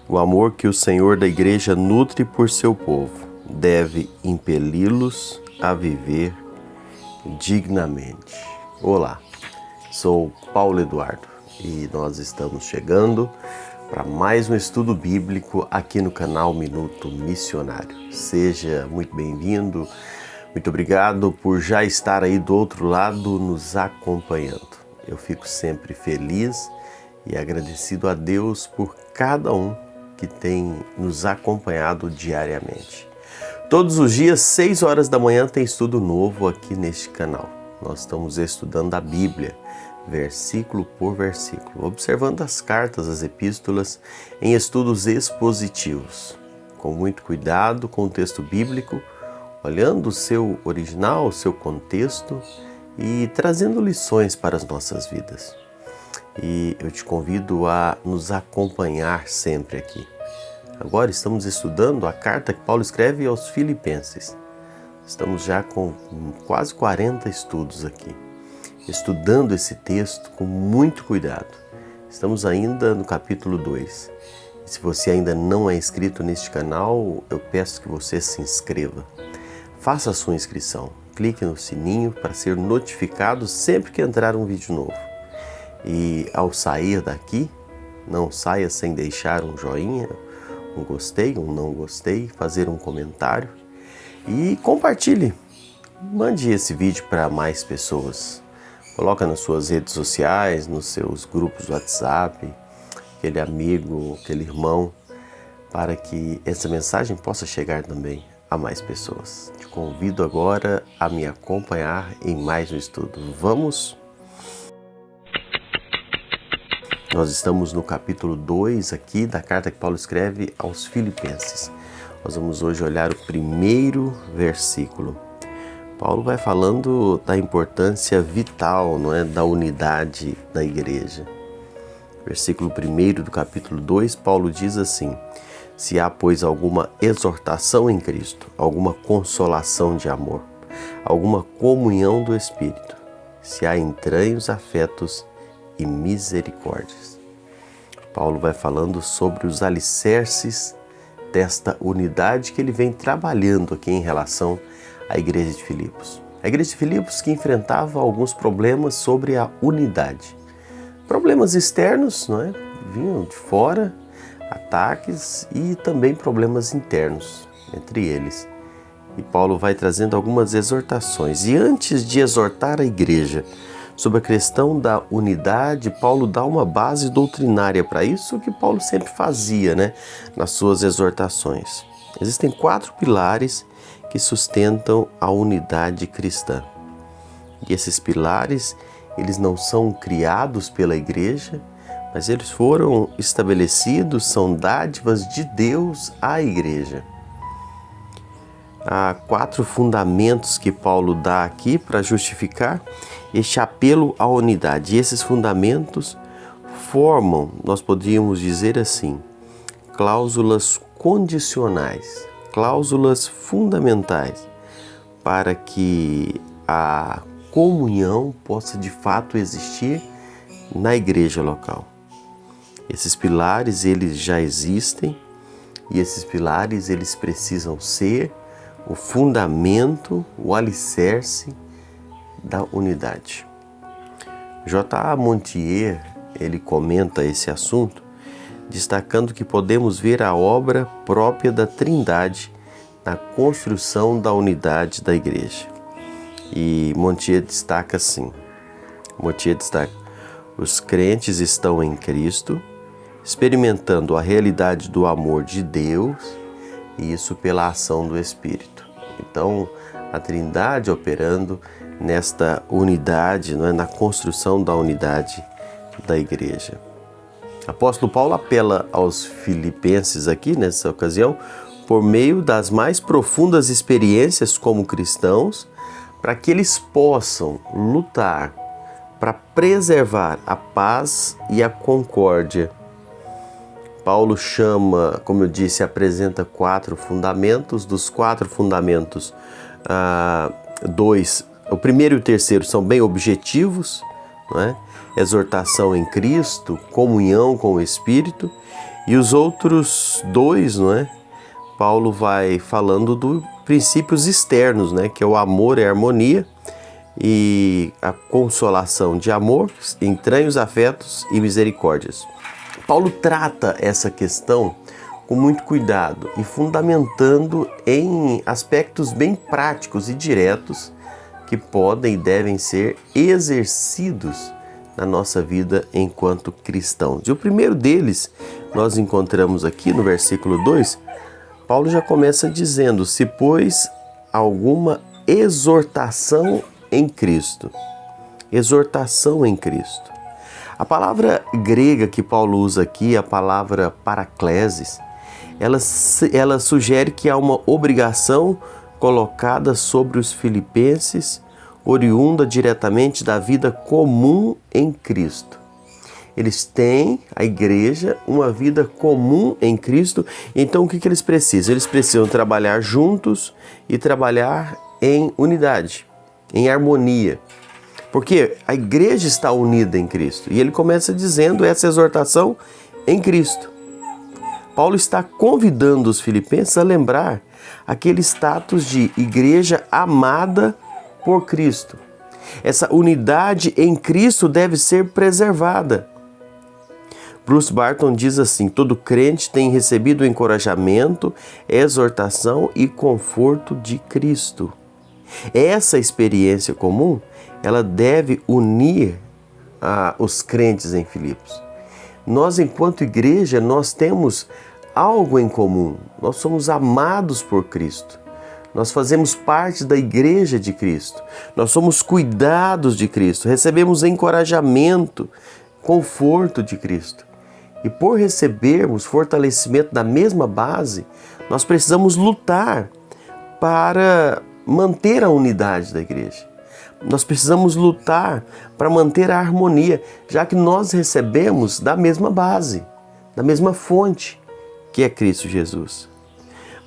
O amor que o Senhor da Igreja nutre por seu povo deve impeli-los a viver dignamente. Olá, sou Paulo Eduardo e nós estamos chegando para mais um estudo bíblico aqui no canal Minuto Missionário. Seja muito bem-vindo, muito obrigado por já estar aí do outro lado nos acompanhando. Eu fico sempre feliz e agradecido a Deus por cada um que tem nos acompanhado diariamente. Todos os dias, 6 horas da manhã, tem estudo novo aqui neste canal. Nós estamos estudando a Bíblia, versículo por versículo, observando as cartas, as epístolas, em estudos expositivos, com muito cuidado com o texto bíblico, olhando o seu original, o seu contexto e trazendo lições para as nossas vidas. E eu te convido a nos acompanhar sempre aqui. Agora estamos estudando a carta que Paulo escreve aos Filipenses. Estamos já com quase 40 estudos aqui, estudando esse texto com muito cuidado. Estamos ainda no capítulo 2. E se você ainda não é inscrito neste canal, eu peço que você se inscreva. Faça a sua inscrição, clique no sininho para ser notificado sempre que entrar um vídeo novo. E ao sair daqui, não saia sem deixar um joinha, um gostei, um não gostei, fazer um comentário e compartilhe. Mande esse vídeo para mais pessoas. Coloca nas suas redes sociais, nos seus grupos WhatsApp, aquele amigo, aquele irmão, para que essa mensagem possa chegar também a mais pessoas. Te convido agora a me acompanhar em mais um estudo. Vamos? Nós estamos no capítulo 2 aqui da carta que Paulo escreve aos Filipenses. Nós vamos hoje olhar o primeiro versículo. Paulo vai falando da importância vital, não é, da unidade da igreja. Versículo 1 do capítulo 2, Paulo diz assim: se há, pois, alguma exortação em Cristo, alguma consolação de amor, alguma comunhão do Espírito, se há entranhos, afetos e misericórdias. Paulo vai falando sobre os alicerces desta unidade que ele vem trabalhando aqui em relação à igreja de Filipos. A igreja de Filipos que enfrentava alguns problemas sobre a unidade. Problemas externos, não é? Vinham de fora, ataques e também problemas internos entre eles. E Paulo vai trazendo algumas exortações. E antes de exortar a igreja sobre a questão da unidade, Paulo dá uma base doutrinária para isso, que Paulo sempre fazia, né, nas suas exortações. Existem 4 pilares que sustentam a unidade cristã. E esses pilares, eles não são criados pela igreja, mas eles foram estabelecidos, são dádivas de Deus à igreja. Há 4 fundamentos que Paulo dá aqui para justificar este apelo à unidade. E esses fundamentos formam, nós podíamos dizer assim, cláusulas condicionais, cláusulas fundamentais para que a comunhão possa de fato existir na igreja local. Esses pilares, eles já existem e esses pilares, eles precisam ser o fundamento, o alicerce da unidade. J.A. Montier, ele comenta esse assunto, destacando que podemos ver a obra própria da Trindade na construção da unidade da igreja. E Montier destaca assim, os crentes estão em Cristo, experimentando a realidade do amor de Deus, e isso pela ação do Espírito. Então, a Trindade operando nesta unidade, não é, na construção da unidade da igreja. Apóstolo Paulo apela aos filipenses aqui, nessa ocasião, por meio das mais profundas experiências como cristãos, para que eles possam lutar para preservar a paz e a concórdia. Paulo chama, como eu disse, apresenta 4 fundamentos. Dos 4 fundamentos, 2, o primeiro e o terceiro são bem objetivos, não é? Exortação em Cristo, comunhão com o Espírito, e os outros dois, não é? Paulo vai falando dos princípios externos, né? Que é o amor e a harmonia, e a consolação de amor, entranhos, afetos e misericórdias. Paulo trata essa questão com muito cuidado e fundamentando em aspectos bem práticos e diretos que podem e devem ser exercidos na nossa vida enquanto cristãos. E o primeiro deles nós encontramos aqui no versículo 2, Paulo já começa dizendo: se pois alguma exortação em Cristo. Exortação em Cristo. A palavra grega que Paulo usa aqui, a palavra paraclesis, ela sugere que há uma obrigação colocada sobre os filipenses, oriunda diretamente da vida comum em Cristo. Eles têm, a igreja, uma vida comum em Cristo. Então o que eles precisam? Eles precisam trabalhar juntos e trabalhar em unidade, em harmonia. Porque a igreja está unida em Cristo. E ele começa dizendo essa exortação em Cristo. Paulo está convidando os filipenses a lembrar aquele status de igreja amada por Cristo. Essa unidade em Cristo deve ser preservada. Bruce Barton diz assim: todo crente tem recebido encorajamento, exortação e conforto de Cristo. Essa experiência comum, ela deve unir os crentes em Filipos. Nós, enquanto igreja, nós temos algo em comum. Nós somos amados por Cristo. Nós fazemos parte da igreja de Cristo. Nós somos cuidados de Cristo. Recebemos encorajamento, conforto de Cristo. E por recebermos fortalecimento da mesma base, nós precisamos lutar para manter a unidade da igreja. Nós precisamos lutar para manter a harmonia, já que nós recebemos da mesma base, da mesma fonte, que é Cristo Jesus.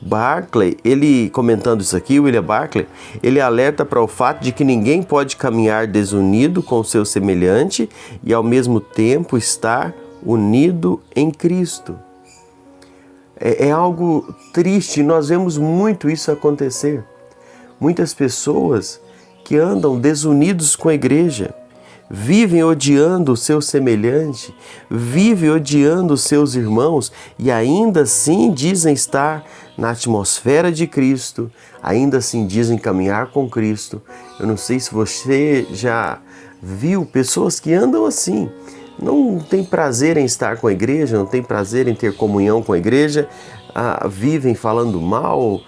Barclay, ele comentando isso aqui, William Barclay, ele alerta para o fato de que ninguém pode caminhar desunido com o seu semelhante e ao mesmo tempo estar unido em Cristo. É algo triste, nós vemos muito isso acontecer. Muitas pessoas que andam desunidos com a igreja, vivem odiando o seu semelhante, vivem odiando os seus irmãos e ainda assim dizem estar na atmosfera de Cristo, ainda assim dizem caminhar com Cristo. Eu não sei se você já viu pessoas que andam assim, não tem prazer em estar com a igreja, não tem prazer em ter comunhão com a igreja, vivem falando mal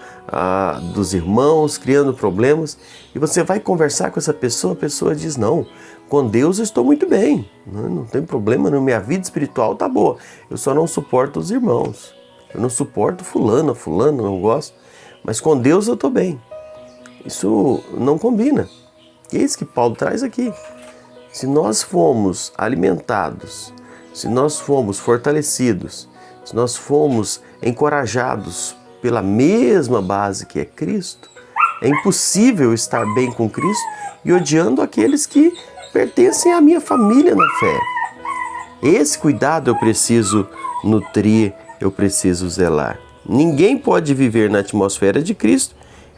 dos irmãos, criando problemas, e você vai conversar com essa pessoa, a pessoa diz: não, com Deus eu estou muito bem, não tem problema, minha vida espiritual está boa, eu só não suporto os irmãos, eu não suporto fulano, não gosto, mas com Deus eu estou bem. Isso não combina. E é isso que Paulo traz aqui. Se nós fomos alimentados, se nós fomos fortalecidos, se nós fomos encorajados pela mesma base que é Cristo, é impossível estar bem com Cristo e odiando aqueles que pertencem à minha família na fé. Esse cuidado eu preciso nutrir, eu preciso zelar. Ninguém pode viver na atmosfera de Cristo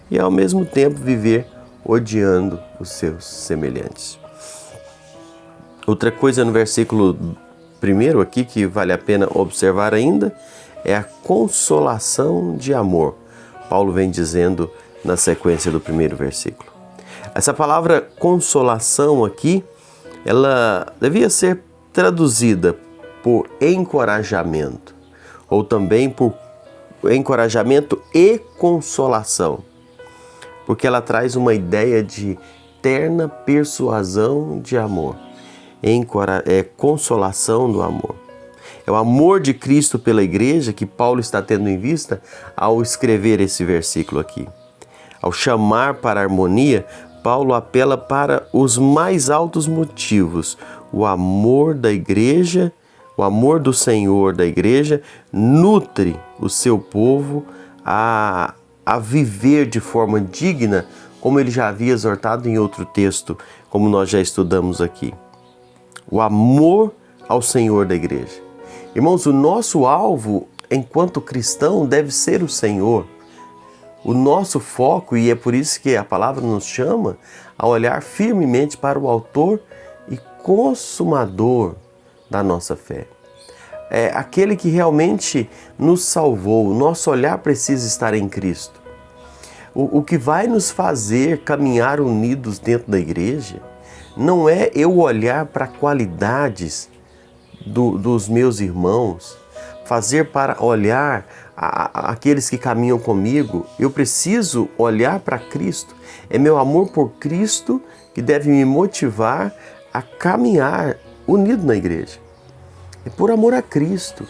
e ao mesmo tempo viver odiando os seus semelhantes. Outra coisa no versículo 1 aqui que vale a pena observar ainda é a consolação de amor. Paulo vem dizendo na sequência do primeiro versículo. Essa palavra consolação aqui, ela devia ser traduzida por encorajamento, ou também por encorajamento e consolação, porque ela traz uma ideia de terna persuasão de amor. É consolação do amor. É o amor de Cristo pela igreja que Paulo está tendo em vista ao escrever esse versículo aqui. Ao chamar para a harmonia, Paulo apela para os mais altos motivos. O amor da igreja, o amor do Senhor da igreja, nutre o seu povo a viver de forma digna, como ele já havia exortado em outro texto, como nós já estudamos aqui. o amor ao Senhor da igreja. Irmãos, o nosso alvo enquanto cristão deve ser o Senhor. O nosso foco, e é por isso que a palavra nos chama a olhar firmemente para o autor e consumador da nossa fé. É aquele que realmente nos salvou. O nosso olhar precisa estar em Cristo. O que vai nos fazer caminhar unidos dentro da igreja não é eu olhar para qualidades dos meus irmãos, fazer para olhar aqueles que caminham comigo. Eu preciso olhar para Cristo. É meu amor por Cristo que deve me motivar a caminhar unido na igreja. É por amor a Cristo.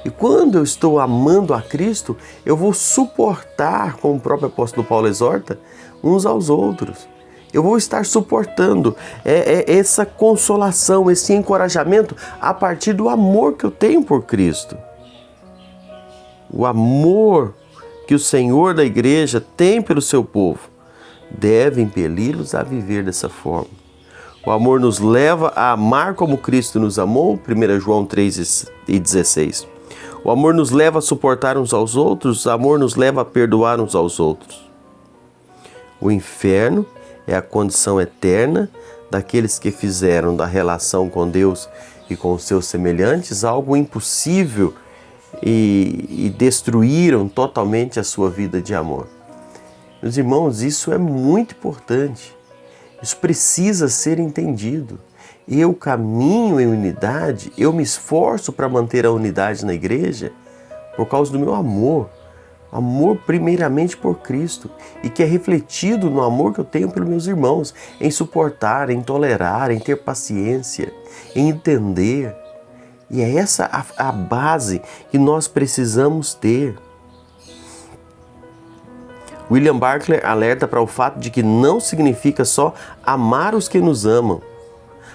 E quando eu estou amando a Cristo, eu vou suportar, como o próprio apóstolo Paulo exorta, uns aos outros. Eu vou estar suportando essa consolação, esse encorajamento a partir do amor que eu tenho por Cristo. O amor que o Senhor da igreja tem pelo seu povo deve impeli-los a viver dessa forma. O amor nos leva a amar como Cristo nos amou, 1 João 3,16. O amor nos leva a suportar uns aos outros, o amor nos leva a perdoar uns aos outros. O inferno é a condição eterna daqueles que fizeram da relação com Deus e com os seus semelhantes algo impossível e destruíram totalmente a sua vida de amor. Meus irmãos, isso é muito importante. Isso precisa ser entendido. Eu caminho em unidade, eu me esforço para manter a unidade na igreja por causa do meu amor. Amor primeiramente por Cristo e que é refletido no amor que eu tenho pelos meus irmãos, em suportar, em tolerar, em ter paciência, em entender. E é essa a base que nós precisamos ter. William Barclay alerta para o fato de que não significa só amar os que nos amam,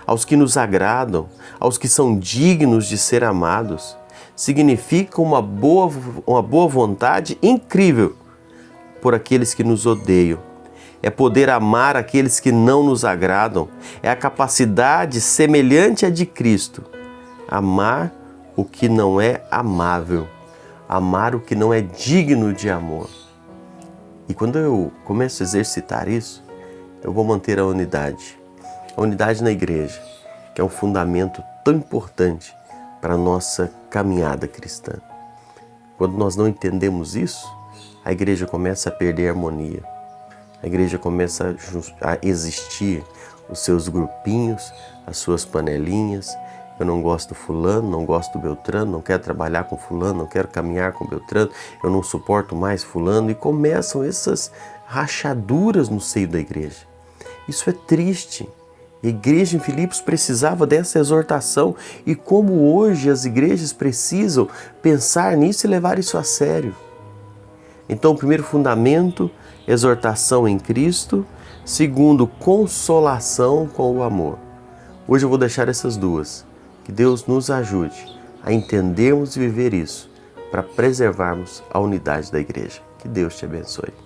aos que nos agradam, aos que são dignos de ser amados. Significa uma boa vontade incrível por aqueles que nos odeiam. É poder amar aqueles que não nos agradam. É a capacidade semelhante à de Cristo. Amar o que não é amável. Amar o que não é digno de amor. E quando eu começo a exercitar isso, eu vou manter a unidade. A unidade na igreja, que é um fundamento tão importante para a nossa caminhada cristã. Quando nós não entendemos isso, a igreja começa a perder a harmonia. A igreja começa a existir os seus grupinhos, as suas panelinhas. Eu não gosto do fulano, não gosto do Beltrano, não quero trabalhar com fulano, não quero caminhar com Beltrano, eu não suporto mais fulano. E começam essas rachaduras no seio da igreja. Isso é triste. A igreja em Filipos precisava dessa exortação e como hoje as igrejas precisam pensar nisso e levar isso a sério. Então, o primeiro fundamento, exortação em Cristo. Segundo, consolação com o amor. Hoje eu vou deixar essas duas. Que Deus nos ajude a entendermos e viver isso para preservarmos a unidade da igreja. Que Deus te abençoe.